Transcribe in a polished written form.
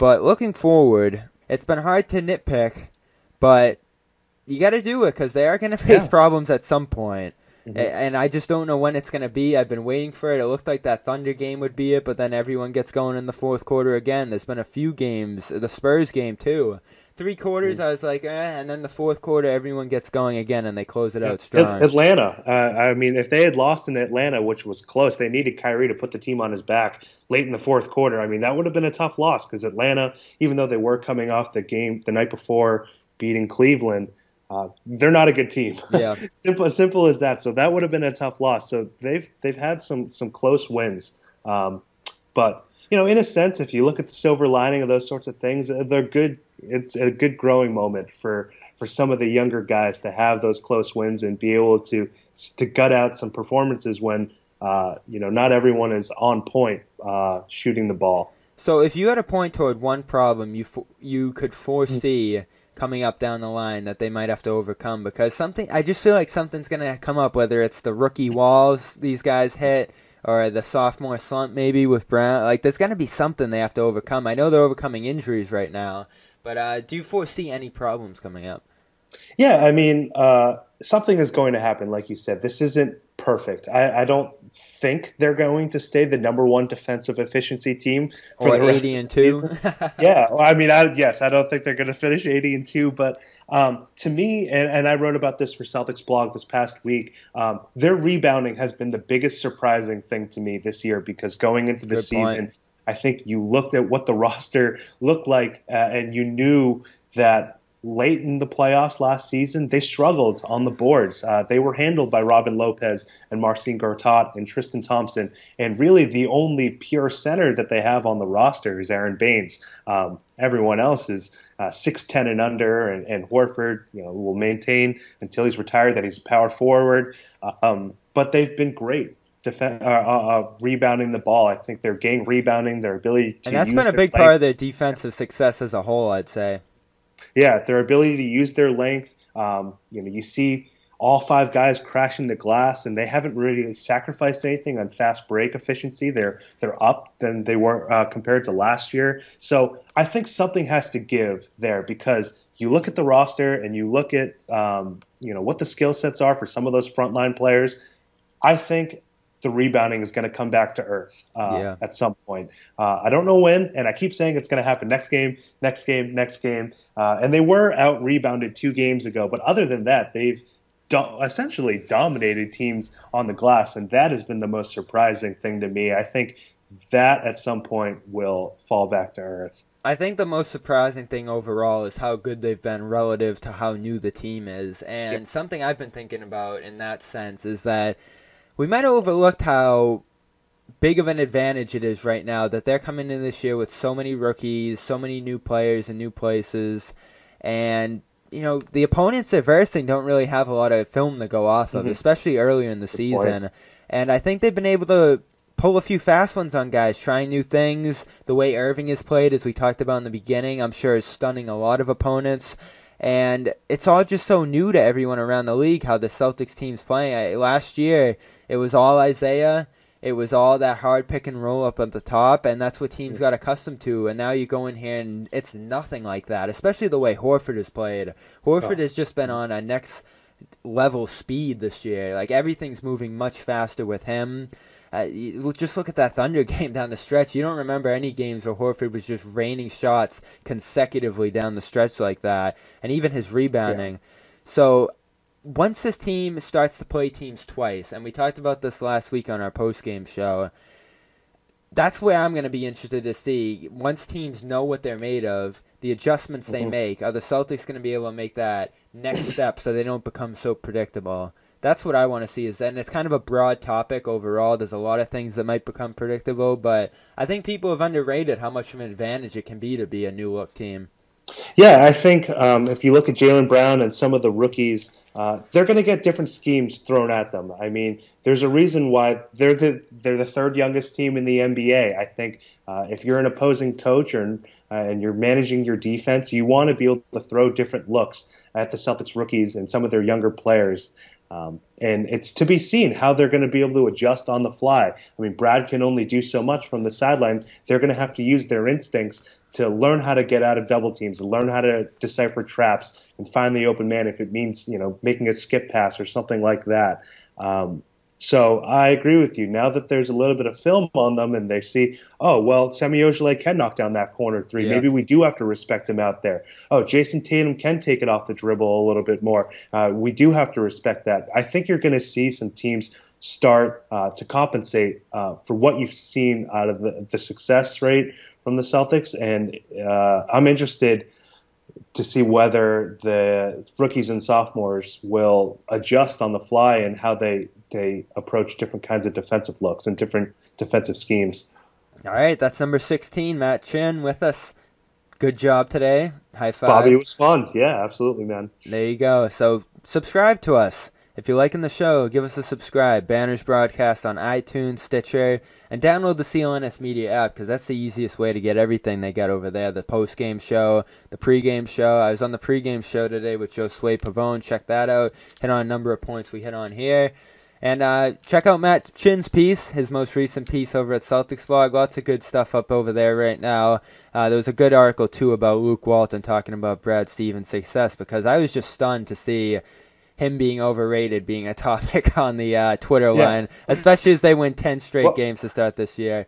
But looking forward, it's been hard to nitpick, but you got to do it because they are going to face problems at some point. And I just don't know when it's going to be. I've been waiting for it. It looked like that Thunder game would be it, but then everyone gets going in the fourth quarter again. There's been a few games, the Spurs game too. 3 quarters, I was like, and then the fourth quarter, everyone gets going again, and they close it out strong. Atlanta, I mean, if they had lost in Atlanta, which was close, they needed Kyrie to put the team on his back late in the fourth quarter. I mean, that would have been a tough loss because Atlanta, even though they were coming off the game the night before beating Cleveland, they're not a good team. Yeah, simple as that. So that would have been a tough loss. So they've had some close wins, but in a sense, if you look at the silver lining of those sorts of things, they're good. It's a good growing moment for some of the younger guys to have those close wins and be able to gut out some performances when not everyone is on point shooting the ball. So if you had to point toward one problem you could foresee coming up down the line that they might have to overcome, because I just feel like something's going to come up, whether it's the rookie walls these guys hit or the sophomore slump maybe with Brown. Like, there's going to be something they have to overcome. I know they're overcoming injuries right now, but do you foresee any problems coming up? Yeah, I mean, something is going to happen, like you said. This isn't perfect. I don't think they're going to stay the number 1 defensive efficiency team for the rest 80-2. Yeah, well, I mean, I don't think they're going to finish 80-2, but to me, and I wrote about this for CelticsBlog this past week, their rebounding has been the biggest surprising thing to me this year, because going into the season, I think you looked at what the roster looked like, and you knew that late in the playoffs last season, they struggled on the boards. They were handled by Robin Lopez and Marcin Gortat and Tristan Thompson. And really the only pure center that they have on the roster is Aaron Baines. Everyone else is 6'10" and under, and Horford will maintain until he's retired that he's a power forward. But they've been great rebounding the ball. I think their gang rebounding, their ability to, and that's been a big part of their defensive success as a whole, I'd say. Yeah, their ability to use their length. You see all 5 guys crashing the glass, and they haven't really sacrificed anything on fast break efficiency. They're up than they were compared to last year. So I think something has to give there, because you look at the roster and you look at what the skill sets are for some of those frontline players. I think the rebounding is going to come back to earth at some point. I don't know when, and I keep saying it's going to happen next game. And they were out-rebounded 2 games ago, but other than that, they've essentially dominated teams on the glass, and that has been the most surprising thing to me. I think that at some point will fall back to earth. I think the most surprising thing overall is how good they've been relative to how new the team is. And something I've been thinking about in that sense is that we might have overlooked how big of an advantage it is right now that they're coming in this year with so many rookies, so many new players in new places, and the opponents they're versing don't really have a lot of film to go off of, especially earlier in the season. And I think they've been able to pull a few fast ones on guys, trying new things. The way Irving is played, as we talked about in the beginning, I'm sure is stunning a lot of opponents. And it's all just so new to everyone around the league how the Celtics team's playing. Last year, it was all Isaiah. It was all that hard pick and roll up at the top, and that's what teams got accustomed to. And now you go in here, and it's nothing like that, especially the way Horford has played. Horford has just been on a next level speed this year. Like, everything's moving much faster with him. Just look at that Thunder game down the stretch. You don't remember any games where Horford was just raining shots consecutively down the stretch like that, and even his rebounding. Yeah. So once this team starts to play teams twice, and we talked about this last week on our post-game show, that's where I'm going to be interested to see, once teams know what they're made of, the adjustments they make. Are the Celtics going to be able to make that next step so they don't become so predictable? That's what I want to see. And it's kind of a broad topic overall. There's a lot of things that might become predictable, but I think people have underrated how much of an advantage it can be to be a new-look team. Yeah, I think if you look at Jaylen Brown and some of the rookies, they're going to get different schemes thrown at them. I mean, there's a reason why they're the third youngest team in the NBA. I think if you're an opposing coach and you're managing your defense, you want to be able to throw different looks at the Celtics rookies and some of their younger players. And it's to be seen how they're going to be able to adjust on the fly. I mean, Brad can only do so much from the sideline. They're going to have to use their instincts to learn how to get out of double teams, learn how to decipher traps and find the open man if it means, making a skip pass or something like that. So I agree with you. Now that there's a little bit of film on them and they see, oh, well, Semi Ojeleye can knock down that corner three. Yeah. Maybe we do have to respect him out there. Oh, Jason Tatum can take it off the dribble a little bit more. We do have to respect that. I think you're going to see some teams start to compensate for what you've seen out of the success rate from the Celtics. And I'm interested to see whether the rookies and sophomores will adjust on the fly and how they approach different kinds of defensive looks and different defensive schemes. All right, that's number 16, Matt Chin with us. Good job today. High five. Bobby, it was fun. Yeah, absolutely, man. There you go. So subscribe to us. If you're liking the show, give us a subscribe. Banners broadcast on iTunes, Stitcher, and download the CLNS Media app because that's the easiest way to get everything they got over there. The post-game show, the pre-game show. I was on the pre-game show today with Josue Pavone. Check that out. Hit on a number of points we hit on here. And check out Matt Chin's piece, his most recent piece over at CelticsBlog. Lots of good stuff up over there right now. There was a good article, too, about Luke Walton talking about Brad Stevens' success because I was just stunned to see him being overrated being a topic on the Twitter line, especially as they win 10 straight games to start this year.